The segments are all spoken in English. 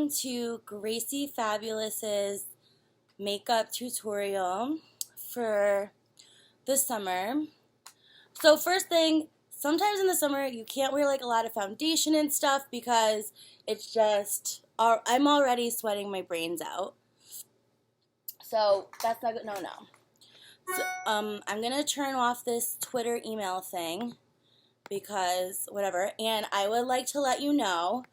welcome to Gracie Fabulous's makeup tutorial for the summer. So first thing, sometimes in the summer you can't wear like a lot of foundation and stuff because it's just, I'm already sweating my brains out. So that's not good, no. So, I'm gonna turn off this Twitter email thing because whatever, and I would like to let you know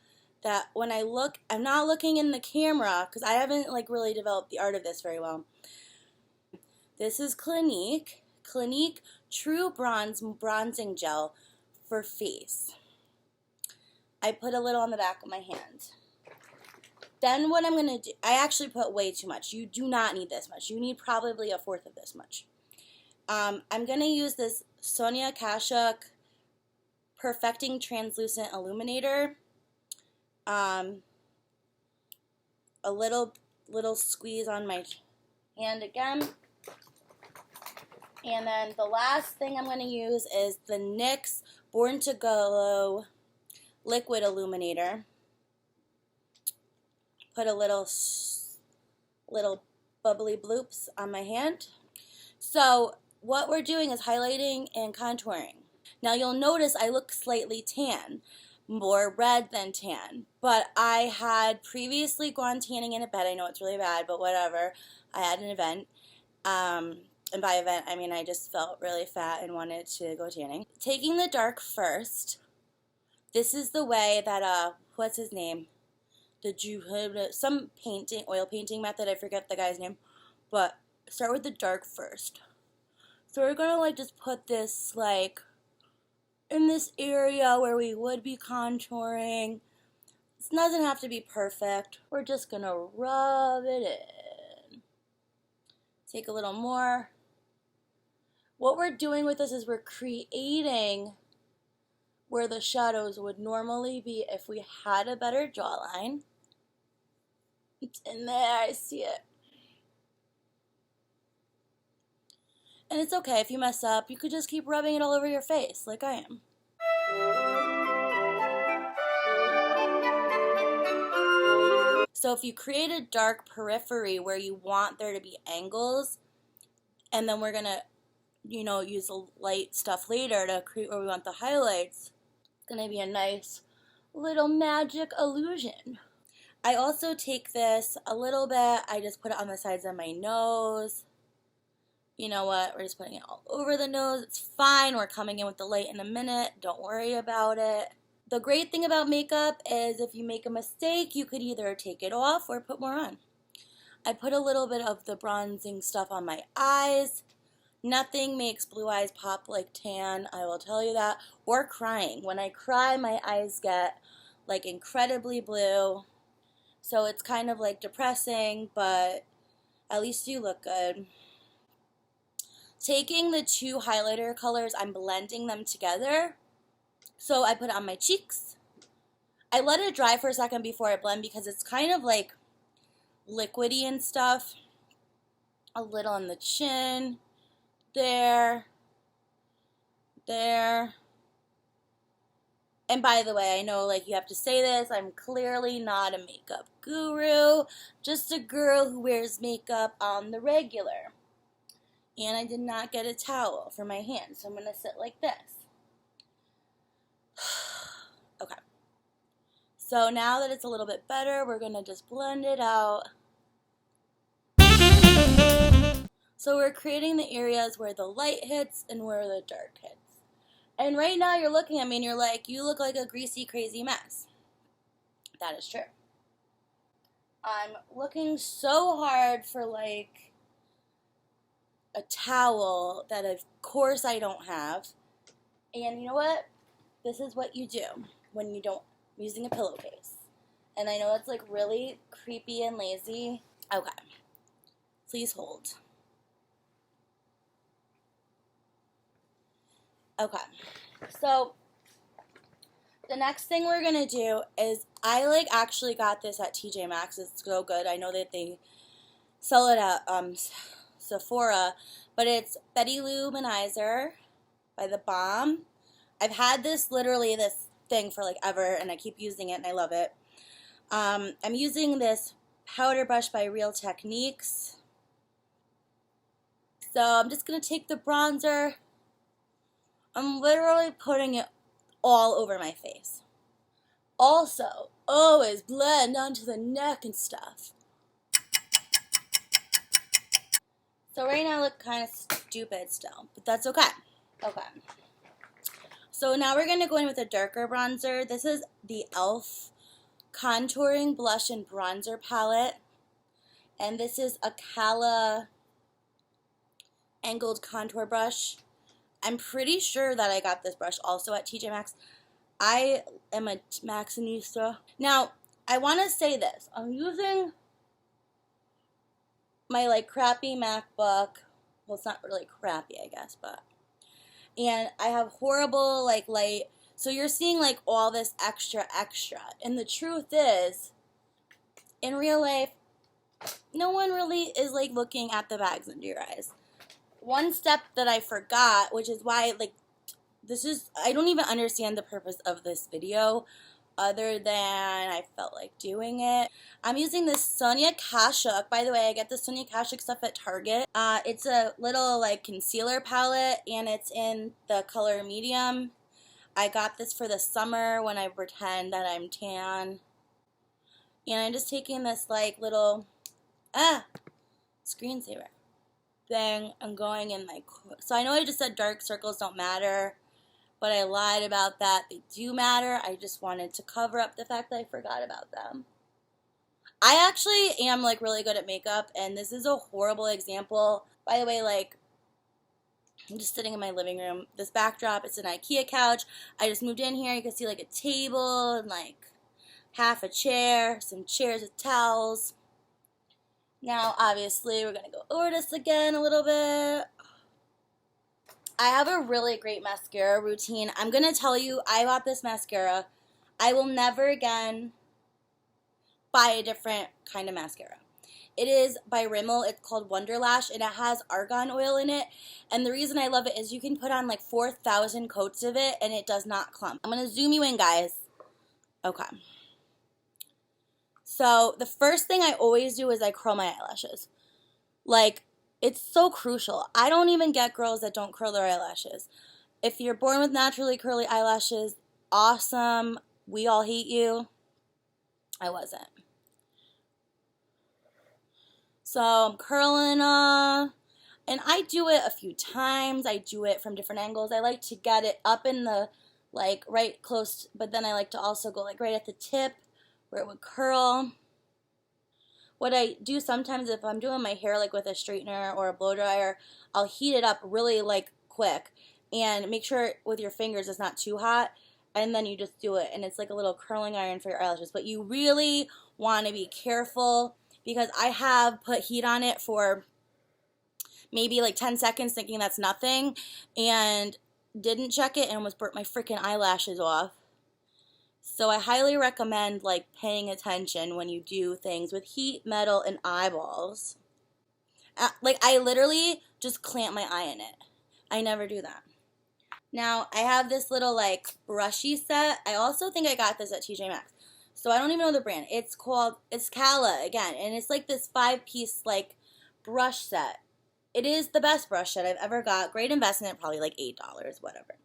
that when I look, I'm not looking in the camera because I haven't like really developed the art of this very well. This is Clinique True Bronzing Gel for face. I put a little on the back of my hand. Then what I'm going to do, I actually put way too much. You do not need this much. You need probably a fourth of this much. I'm going to use this Sonia Kashuk Perfecting Translucent Illuminator. A little squeeze on my hand again. And then the last thing I'm going to use is the NYX Born to Glow Liquid Illuminator. Put a little bubbly bloops on my hand. So what we're doing is highlighting and contouring. Now you'll notice I look slightly tan, more red than tan, but I had previously gone tanning in a bed. I know it's really bad, but whatever. I had an event, and by event I mean I just felt really fat and wanted to go tanning. Taking the dark first, this is the way that, what's his name? Some painting, oil painting method, I forget the guy's name, but start with the dark first. So we're gonna like just put this like in this area where we would be contouring. This doesn't have to be perfect. We're just gonna rub it in. Take a little more. What we're doing with this is we're creating where the shadows would normally be if we had a better jawline. It's in there, I see it. And it's okay if you mess up. You could just keep rubbing it all over your face like I am. So if you create a dark periphery where you want there to be angles, and then we're going to, use the light stuff later to create where we want the highlights, it's going to be a nice little magic illusion. I also take this a little bit, I just put it on the sides of my nose. You know what, we're just putting it all over the nose. It's fine, we're coming in with the light in a minute. Don't worry about it. The great thing about makeup is if you make a mistake, you could either take it off or put more on. I put a little bit of the bronzing stuff on my eyes. Nothing makes blue eyes pop like tan, I will tell you that. Or crying. When I cry, my eyes get like incredibly blue. So it's kind of like depressing, but at least you look good. Taking the two highlighter colors, I'm blending them together. So I put it on my cheeks. I let it dry for a second before I blend because it's kind of like liquidy and stuff. A little on the chin. There. And by the way, I know like you have to say this, I'm clearly not a makeup guru, just a girl who wears makeup on the regular. And I did not get a towel for my hands, so I'm going to sit like this. Okay. So now that it's a little bit better, we're going to just blend it out. So we're creating the areas where the light hits and where the dark hits. And right now you're looking at me and you're like, you look like a greasy, crazy mess. That is true. I'm looking so hard for like a towel that of course I don't have. And you know what? This is what you do when you don't, using a pillowcase. And I know it's like really creepy and lazy. Okay. Please hold. Okay. So the next thing we're going to do is I like actually got this at TJ Maxx. It's so good. I know that they sell it at Sephora, but it's Betty Luminizer by The Balm. I've had this, literally this thing for like ever, and I keep using it and I love it. I'm using this powder brush by Real Techniques. So I'm just going to take the bronzer. I'm literally putting it all over my face. Also, always blend onto the neck and stuff. So right now I look kind of stupid still, but that's okay. Okay. So now we're going to go in with a darker bronzer. This is the e.l.f. Contouring Blush and Bronzer Palette. And this is a Kala angled contour brush. I'm pretty sure that I got this brush also at TJ Maxx. I am a Maxxinista. Now, I want to say this. I'm using my like crappy MacBook. Well, it's not really crappy, I guess, but. And I have horrible like light. So you're seeing like all this extra. And the truth is, in real life, no one really is like looking at the bags under your eyes. One step that I forgot, which is why like I don't even understand the purpose of this video other than I felt like doing it. I'm using this Sonia Kashuk. By the way, I get the Sonia Kashuk stuff at Target. It's a little like concealer palette and it's in the color medium. I got this for the summer when I pretend that I'm tan. And I'm just taking this like little screensaver thing and going in my, so I know I just said dark circles don't matter, but I lied about that. They do matter. I just wanted to cover up the fact that I forgot about them. I actually am like really good at makeup, and this is a horrible example. By the way, like, I'm just sitting in my living room. This backdrop, it's an IKEA couch. I just moved in here. You can see like a table and like half a chair, some chairs with towels. Now, obviously, we're going to go over this again a little bit. I have a really great mascara routine. I'm going to tell you, I bought this mascara. I will never again buy a different kind of mascara. It is by Rimmel. It's called Wonderlash, and it has argan oil in it. And the reason I love it is you can put on like 4,000 coats of it, and it does not clump. I'm going to zoom you in, guys. Okay. So the first thing I always do is I curl my eyelashes. Like, it's so crucial. I don't even get girls that don't curl their eyelashes. If you're born with naturally curly eyelashes, awesome. We all hate you. I wasn't. So I'm curling and I do it a few times. I do it from different angles. I like to get it up in the, like, right close, but then I like to also go, like, right at the tip where it would curl. What I do sometimes if I'm doing my hair like with a straightener or a blow dryer, I'll heat it up really like quick and make sure with your fingers it's not too hot, and then you just do it and it's like a little curling iron for your eyelashes. But you really want to be careful because I have put heat on it for maybe like 10 seconds thinking that's nothing and didn't check it and almost burnt my freaking eyelashes off. So I highly recommend like paying attention when you do things with heat, metal, and eyeballs. Like I literally just clamp my eye in it. I never do that. Now I have this little like brushy set. I also think I got this at TJ Maxx. So I don't even know the brand. It's Kala again, and it's like this 5-piece like brush set. It is the best brush set I've ever got. Great investment, probably like $8, whatever.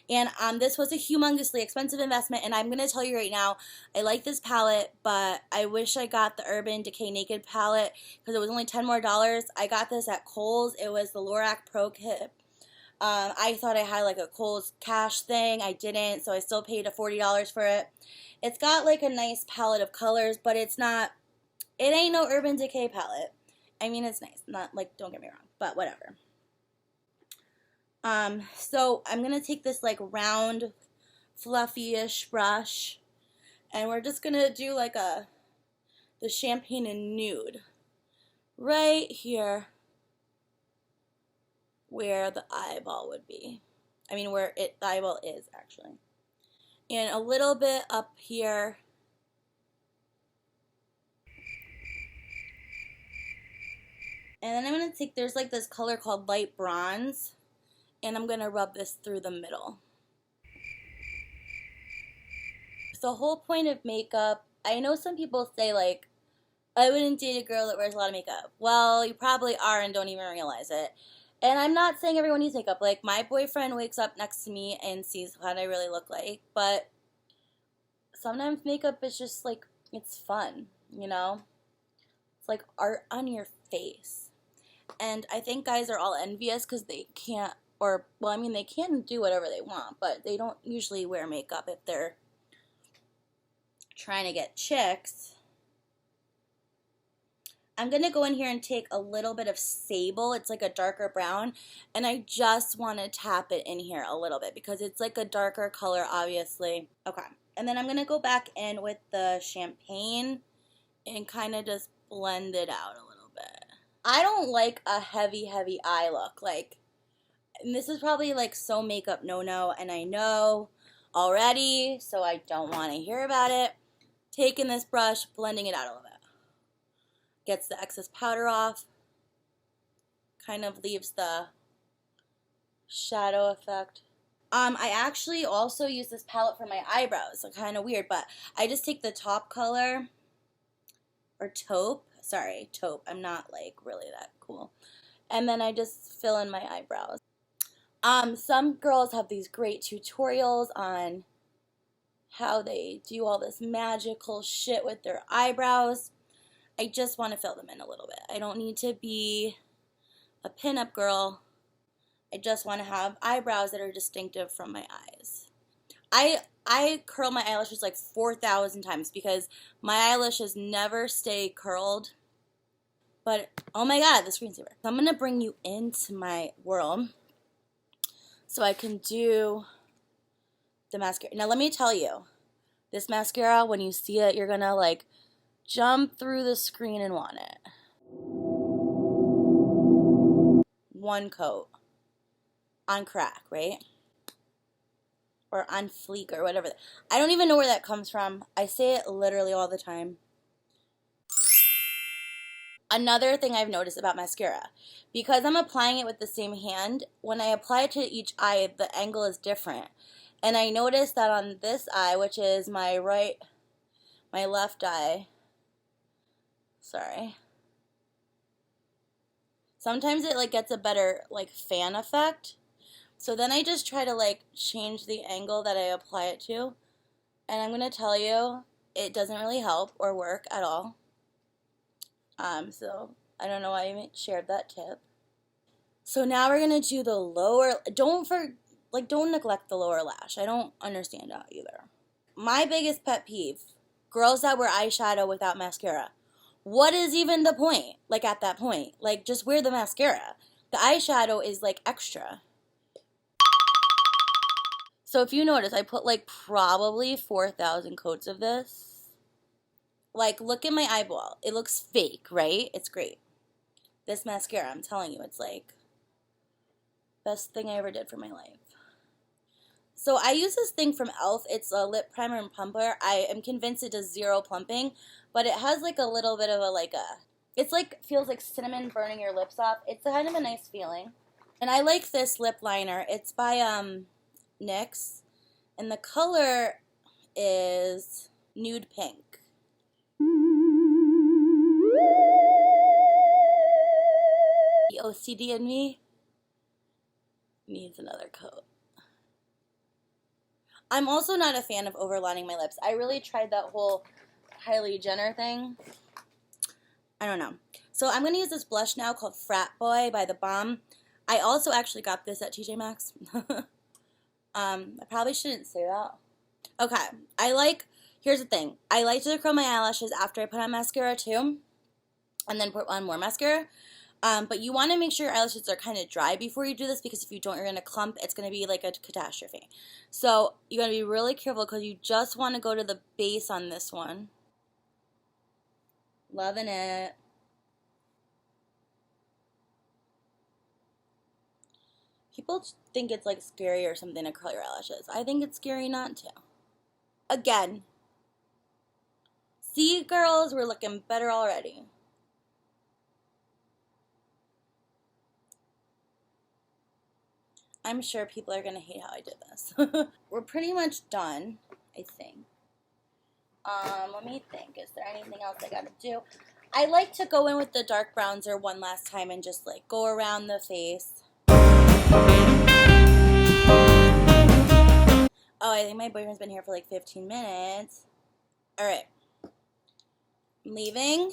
And this was a humongously expensive investment, and I'm going to tell you right now, I like this palette, but I wish I got the Urban Decay Naked palette because it was only $10 more. I got this at Kohl's. It was the Lorac Pro Kit. I thought I had like a Kohl's cash thing. I didn't, so I still paid $40 for it. It's got like a nice palette of colors, but it ain't no Urban Decay palette. I mean, it's nice. Not like, don't get me wrong, but whatever. So I'm going to take this like round, fluffy-ish brush, and we're just going to do like the champagne and nude right here where the eyeball would be. I mean, where the eyeball is actually. And a little bit up here. And then I'm going to take, there's like this color called light bronze, and I'm going to rub this through the middle. The whole point of makeup, I know some people say, like, I wouldn't date a girl that wears a lot of makeup. Well, you probably are and don't even realize it. And I'm not saying everyone needs makeup. Like, my boyfriend wakes up next to me and sees what I really look like. But sometimes makeup is just like, it's fun, you know? It's like art on your face. And I think guys are all envious because they can't, or, well, I mean, they can do whatever they want, but they don't usually wear makeup if they're trying to get chicks. I'm going to go in here and take a little bit of sable. It's like a darker brown. And I just want to tap it in here a little bit because it's like a darker color, obviously. Okay. And then I'm going to go back in with the champagne and kind of just blend it out a little bit. I don't like a heavy, heavy eye look. Like, and this is probably like so makeup no-no, and I know already, so I don't want to hear about it. Taking this brush, blending it out a little bit. Gets the excess powder off. Kind of leaves the shadow effect. I actually also use this palette for my eyebrows. So kind of weird, but I just take the top color, or taupe. Sorry, taupe. I'm not like really that cool. And then I just fill in my eyebrows. Some girls have these great tutorials on how they do all this magical shit with their eyebrows. I just want to fill them in a little bit. I don't need to be a pinup girl. I just want to have eyebrows that are distinctive from my eyes. I curl my eyelashes like 4,000 times because my eyelashes never stay curled. But, oh my god, the screensaver. So I'm going to bring you into my world so I can do the mascara. Now let me tell you, this mascara, when you see it, you're going to like jump through the screen and want it. One coat. On crack, right? Or on fleek or whatever. I don't even know where that comes from. I say it literally all the time. Another thing I've noticed about mascara, because I'm applying it with the same hand, when I apply it to each eye, the angle is different. And I noticed that on this eye, which is my left eye, sorry, sometimes it like gets a better like fan effect. So then I just try to like change the angle that I apply it to. And I'm going to tell you, it doesn't really help or work at all. So I don't know why I shared that tip. So now we're going to do the lower, don't neglect the lower lash. I don't understand that either. My biggest pet peeve, girls that wear eyeshadow without mascara. What is even the point? Like at that point, like just wear the mascara. The eyeshadow is like extra. So if you notice, I put like probably 4,000 coats of this. Like, look at my eyeball. It looks fake, right? It's great. This mascara, I'm telling you, it's like best thing I ever did for my life. So I use this thing from e.l.f. It's a lip primer and plumper. I am convinced it does zero plumping, but it has like a little bit of it's like, feels like cinnamon burning your lips off. It's kind of a nice feeling. And I like this lip liner. It's by NYX, and the color is nude pink. The OCD in me needs another coat. I'm also not a fan of overlining my lips. I really tried that whole Kylie Jenner thing. I don't know. So I'm going to use this blush now called Frat Boy by The Balm. I also actually got this at TJ Maxx. I probably shouldn't say that. Okay, here's the thing. I like to curl my eyelashes after I put on mascara too, and then put on more mascara. But you want to make sure your eyelashes are kind of dry before you do this, because if you don't, you're going to clump. It's going to be like a catastrophe. So you got to be really careful because you just want to go to the base on this one. Loving it. People think it's like scary or something to curl your eyelashes. I think it's scary not to. Again, see, girls, we're looking better already. I'm sure people are going to hate how I did this. We're pretty much done, I think. Let me think. Is there anything else I gotta do? I like to go in with the dark bronzer one last time and just like go around the face. Oh, I think my boyfriend's been here for like 15 minutes. All right. I'm leaving.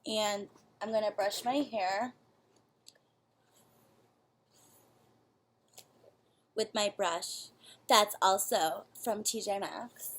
And I'm gonna brush my hair with my brush. That's also from TJ Maxx.